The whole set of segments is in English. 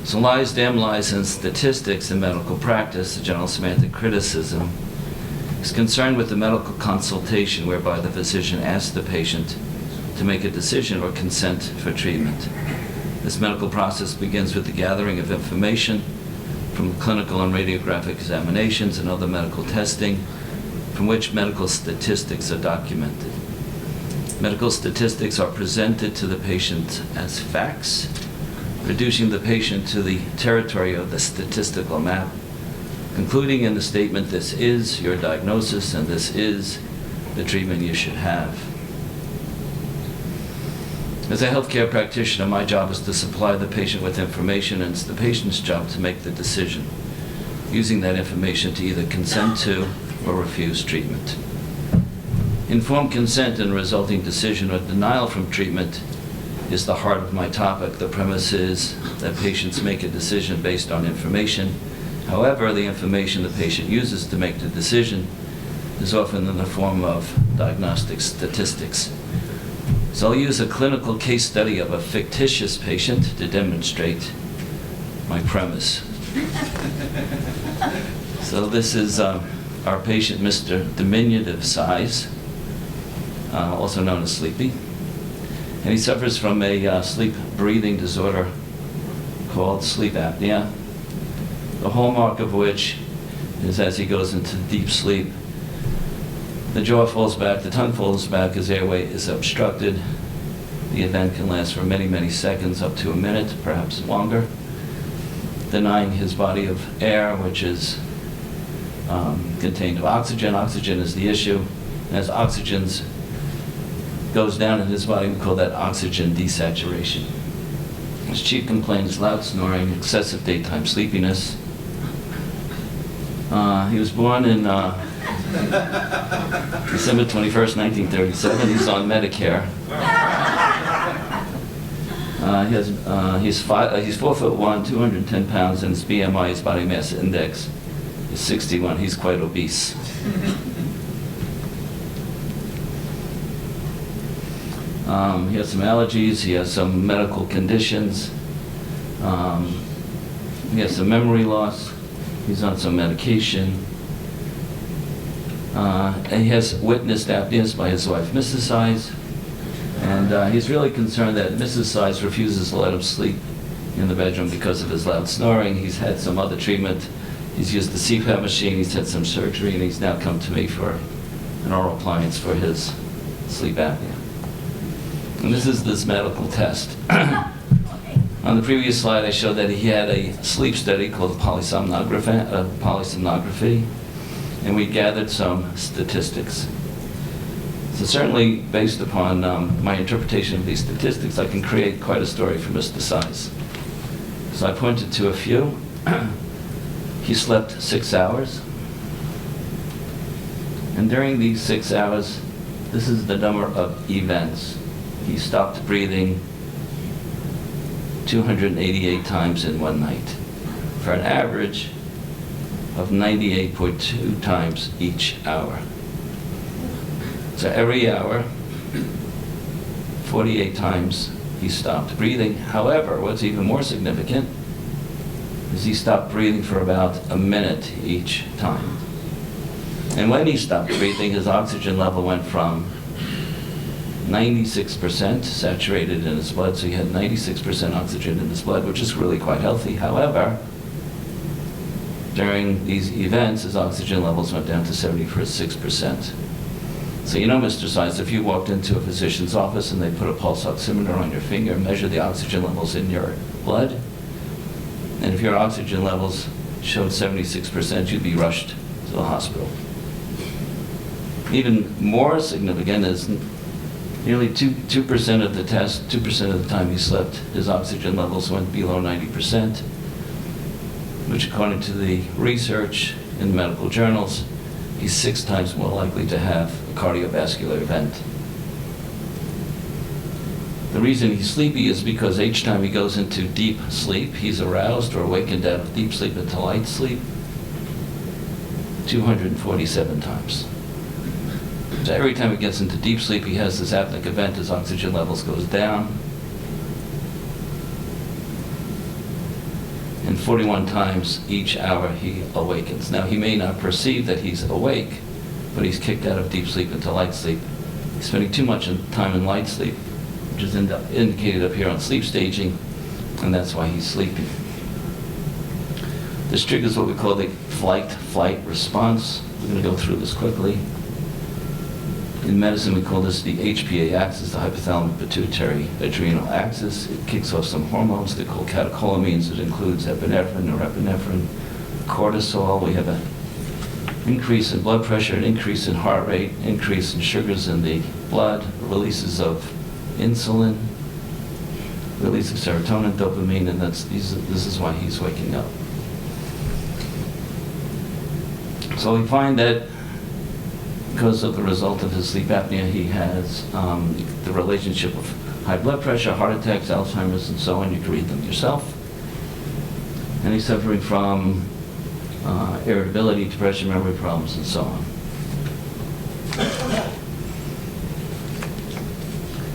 So lies, damn lies, and statistics in medical practice, the general semantic criticism, is concerned with the medical consultation whereby the physician asks the patient to make a decision or consent for treatment. This medical process begins with the gathering of information from clinical and radiographic examinations and other medical testing from which medical statistics are documented. Medical statistics are presented to the patient as facts, reducing the patient to the territory of the statistical map, concluding in the statement, this is your diagnosis and this is the treatment you should have. As a healthcare practitioner, my job is to supply the patient with information, and it's the patient's job to make the decision, using that information to either consent to or refuse treatment. Informed consent and resulting decision or denial from treatment is the heart of my topic. The premise is that patients make a decision based on information. However, the information the patient uses to make the decision is often in the form of diagnostic statistics. So I'll use a clinical case study of a fictitious patient to demonstrate my premise. So this is our patient, Mr. Diminutive Size, also known as Sleepy. And he suffers from a sleep breathing disorder called sleep apnea, the hallmark of which is as he goes into deep sleep, the jaw falls back, the tongue falls back, his airway is obstructed. The event can last for many, many seconds, up to a minute, perhaps longer, denying his body of air, which is contained of oxygen. Oxygen is the issue. And as oxygen goes down in his body, we call that oxygen desaturation. His chief complaint is loud snoring, excessive daytime sleepiness. He was born in December 21st, 1937. He's on Medicare. He's 4'1", 210 pounds, and his BMI, his body mass index, is 61. He's quite obese. He has some allergies. He has some medical conditions. He has some memory loss. He's on some medication. And he has witnessed apneas by his wife, Mrs. Size. And he's really concerned that Mrs. Size refuses to let him sleep in the bedroom because of his loud snoring. He's had some other treatment. He's used the CPAP machine. He's had some surgery, and he's now come to me for an oral appliance for his sleep apnea. And this is this medical test. On the previous slide, I showed that he had a sleep study called polysomnography, and we gathered some statistics. So certainly, based upon my interpretation of these statistics, I can create quite a story for Mr. Size. So I pointed to a few. He slept 6 hours. And during these 6 hours, this is the number of events. He stopped breathing 288 times in one night, for an average of 98.2 times each hour. So every hour, 48 times he stopped breathing. However, what's even more significant is he stopped breathing for about a minute each time. And when he stopped breathing, his oxygen level went from 96% saturated in his blood, so he had 96% oxygen in his blood, which is really quite healthy. However, during these events, his oxygen levels went down to 76%. So you know, Mr. Size, if you walked into a physician's office and they put a pulse oximeter on your finger and measured the oxygen levels in your blood, and if your oxygen levels showed 76%, you'd be rushed to the hospital. Even more significant is nearly 2% of the test, 2% of the time he slept, his oxygen levels went below 90%, which according to the research in medical journals, he's 6 times more likely to have a cardiovascular event. The reason he's sleepy is because each time he goes into deep sleep, he's aroused or awakened out of deep sleep into light sleep 247 times. So every time he gets into deep sleep, he has this apneic event, his oxygen levels goes down. and 41 times each hour he awakens. Now, he may not perceive that he's awake, but he's kicked out of deep sleep into light sleep. He's spending too much time in light sleep, which is indicated up here on sleep staging, and that's why he's sleeping. This triggers what we call the flight response. We're going to go through this quickly. In medicine, we call this the HPA axis, the hypothalamic pituitary adrenal axis. It kicks off some hormones they're called catecholamines. It includes epinephrine, norepinephrine, cortisol. We have an increase in blood pressure, an increase in heart rate, increase in sugars in the blood, releases of insulin, release of serotonin, dopamine, and this is why he's waking up. So we find that because of the result of his sleep apnea, he has the relationship of high blood pressure, heart attacks, Alzheimer's, and so on. You can read them yourself. And he's suffering from irritability, depression, memory problems, and so on.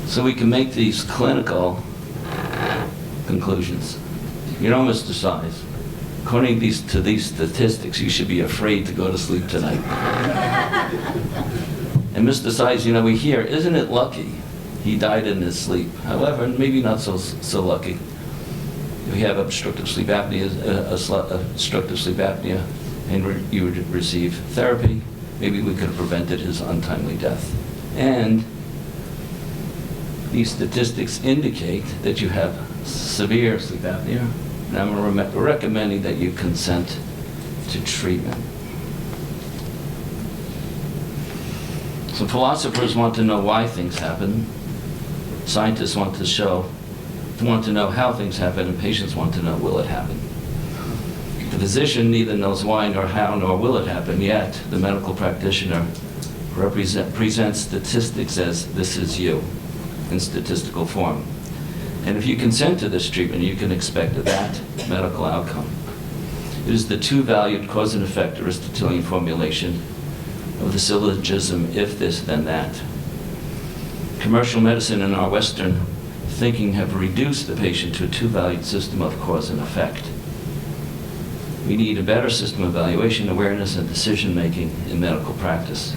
So we can make these clinical conclusions. You know, Mr. Size, according to these statistics, you should be afraid to go to sleep tonight. And Mr. Size, you know, we hear, isn't it lucky he died in his sleep? However, maybe not so lucky. If you have obstructive sleep apnea, and you would receive therapy, maybe we could have prevented his untimely death. And these statistics indicate that you have severe sleep apnea, and I'm recommending that you consent to treatment. So philosophers want to know why things happen. Scientists want to know how things happen, and patients want to know, will it happen? The physician neither knows why nor how nor will it happen, yet the medical practitioner presents statistics as this is you in statistical form. And if you consent to this treatment, you can expect that medical outcome. It is the two-valued cause and effect Aristotelian formulation of the syllogism, if this, then that. Commercial medicine and our Western thinking have reduced the patient to a two-valued system of cause and effect. We need a better system of evaluation, awareness, and decision-making in medical practice.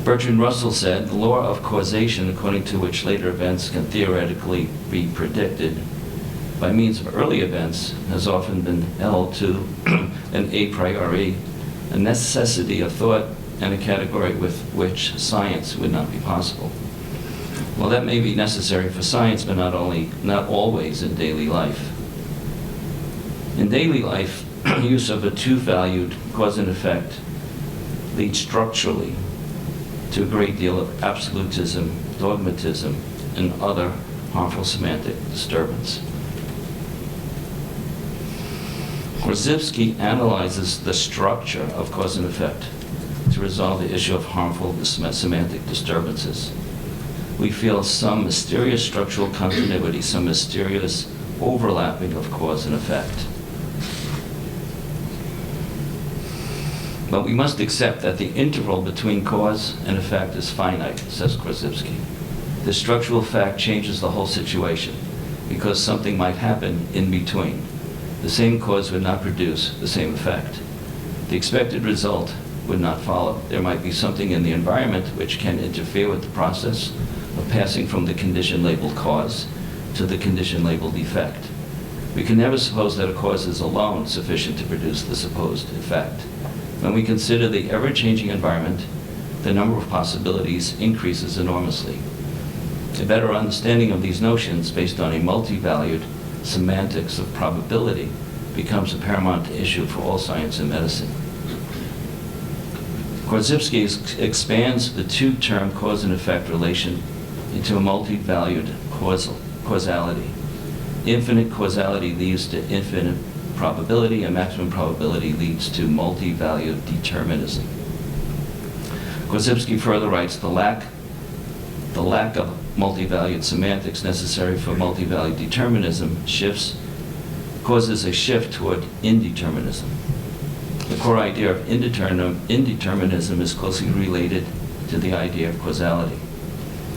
Bertrand Russell said, the law of causation, according to which later events can theoretically be predicted by means of early events, has often been held to an a priori, a necessity of thought, and a category with which science would not be possible. Well, that may be necessary for science, but not always in daily life. In daily life, use of a two-valued cause and effect leads structurally to a great deal of absolutism, dogmatism, and other harmful semantic disturbance. Korzybski analyzes the structure of cause and effect to resolve the issue of harmful semantic disturbances. We feel some mysterious structural continuity, some mysterious overlapping of cause and effect. But we must accept that the interval between cause and effect is finite, says Korzybski. The structural fact changes the whole situation because something might happen in between. The same cause would not produce the same effect. The expected result would not follow. There might be something in the environment which can interfere with the process of passing from the condition labeled cause to the condition labeled effect. We can never suppose that a cause is alone sufficient to produce the supposed effect. When we consider the ever-changing environment, the number of possibilities increases enormously. A better understanding of these notions based on a multi-valued semantics of probability becomes a paramount issue for all science and medicine. Korzybski expands the two-term cause and effect relation into a multi-valued causality. Infinite causality leads to infinite probability, and maximum probability leads to multi-valued determinism. Korzybski further writes, the lack of multi-valued semantics necessary for multi-valued determinism causes a shift toward indeterminism. The core idea of indeterminism is closely related to the idea of causality.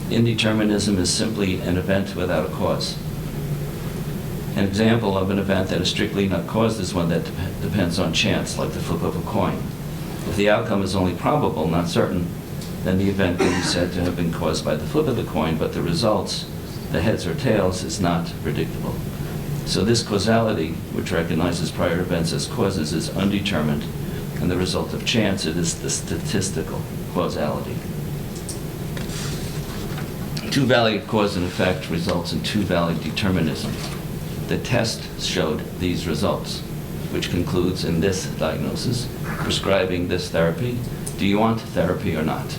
Indeterminism is simply an event without a cause. An example of an event that is strictly not caused is one that depends on chance, like the flip of a coin. If the outcome is only probable, not certain, then the event can be said to have been caused by the flip of the coin, but the results, the heads or tails, is not predictable. So this causality, which recognizes prior events as causes, is undetermined, and the result of chance, it is the statistical causality. Two-valued cause and effect results in two-valued determinism. The test showed these results, which concludes in this diagnosis, prescribing this therapy. Do you want therapy or not?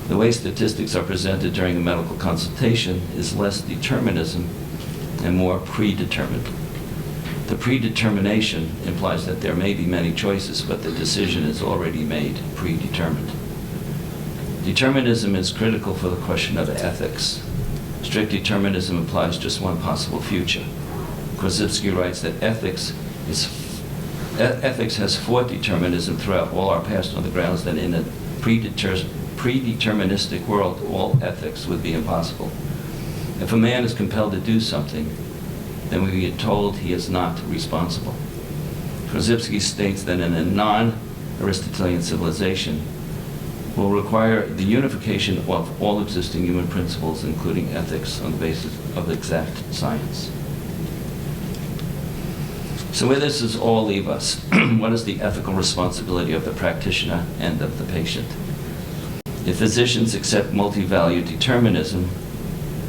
The way statistics are presented during a medical consultation is less determinism and more predetermined. The predetermination implies that there may be many choices, but the decision is already made, predetermined. Determinism is critical for the question of ethics. Strict determinism implies just one possible future. Korzybski writes that ethics has fought determinism throughout all our past on the grounds that in a predeterministic world, all ethics would be impossible. If a man is compelled to do something, then we get told he is not responsible. Korzybski states that in a non-Aristotelian civilization will require the unification of all existing human principles, including ethics, on the basis of exact science. So where does this all leave us? What is the ethical responsibility of the practitioner and of the patient? If physicians accept multi-valued determinism,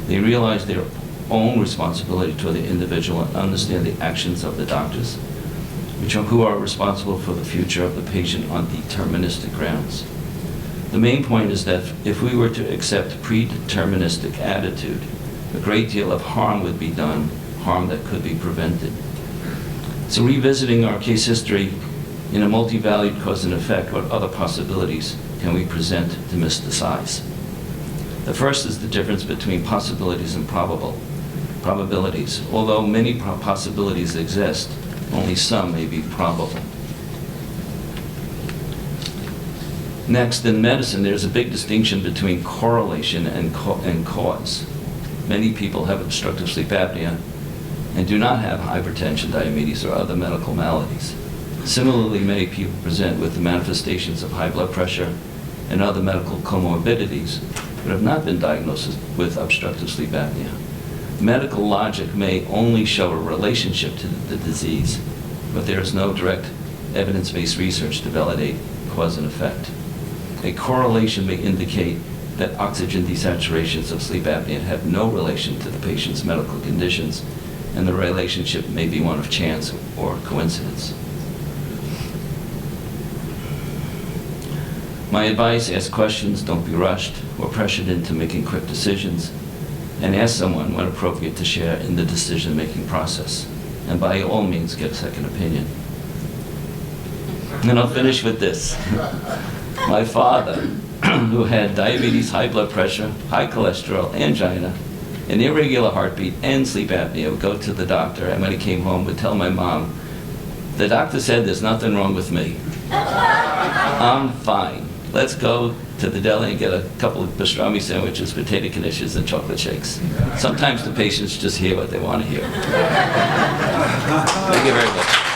they realize their own responsibility to the individual and understand the actions of the doctors, who are responsible for the future of the patient on deterministic grounds. The main point is that if we were to accept predeterministic attitude, a great deal of harm would be done, harm that could be prevented. So revisiting our case history in a multi-valued cause and effect, what other possibilities can we present to mysticize? The first is the difference between possibilities and probabilities. Although many possibilities exist, only some may be probable. Next, in medicine, there's a big distinction between correlation and cause. Many people have obstructive sleep apnea and do not have hypertension, diabetes, or other medical maladies. Similarly, many people present with the manifestations of high blood pressure and other medical comorbidities, but have not been diagnosed with obstructive sleep apnea. Medical logic may only show a relationship to the disease, but there is no direct evidence-based research to validate cause and effect. A correlation may indicate that oxygen desaturations of sleep apnea have no relation to the patient's medical conditions, and the relationship may be one of chance or coincidence. My advice: ask questions, don't be rushed or pressured into making quick decisions, and ask someone when appropriate to share in the decision-making process. And by all means, get a second opinion. And I'll finish with this. My father, who had diabetes, high blood pressure, high cholesterol, angina, an irregular heartbeat, and sleep apnea, would go to the doctor, and when he came home, would tell my mom, "The doctor said there's nothing wrong with me. I'm fine. Let's go to the deli and get a couple of pastrami sandwiches, potato knishes, and chocolate shakes." Sometimes the patients just hear what they want to hear. Thank you very much.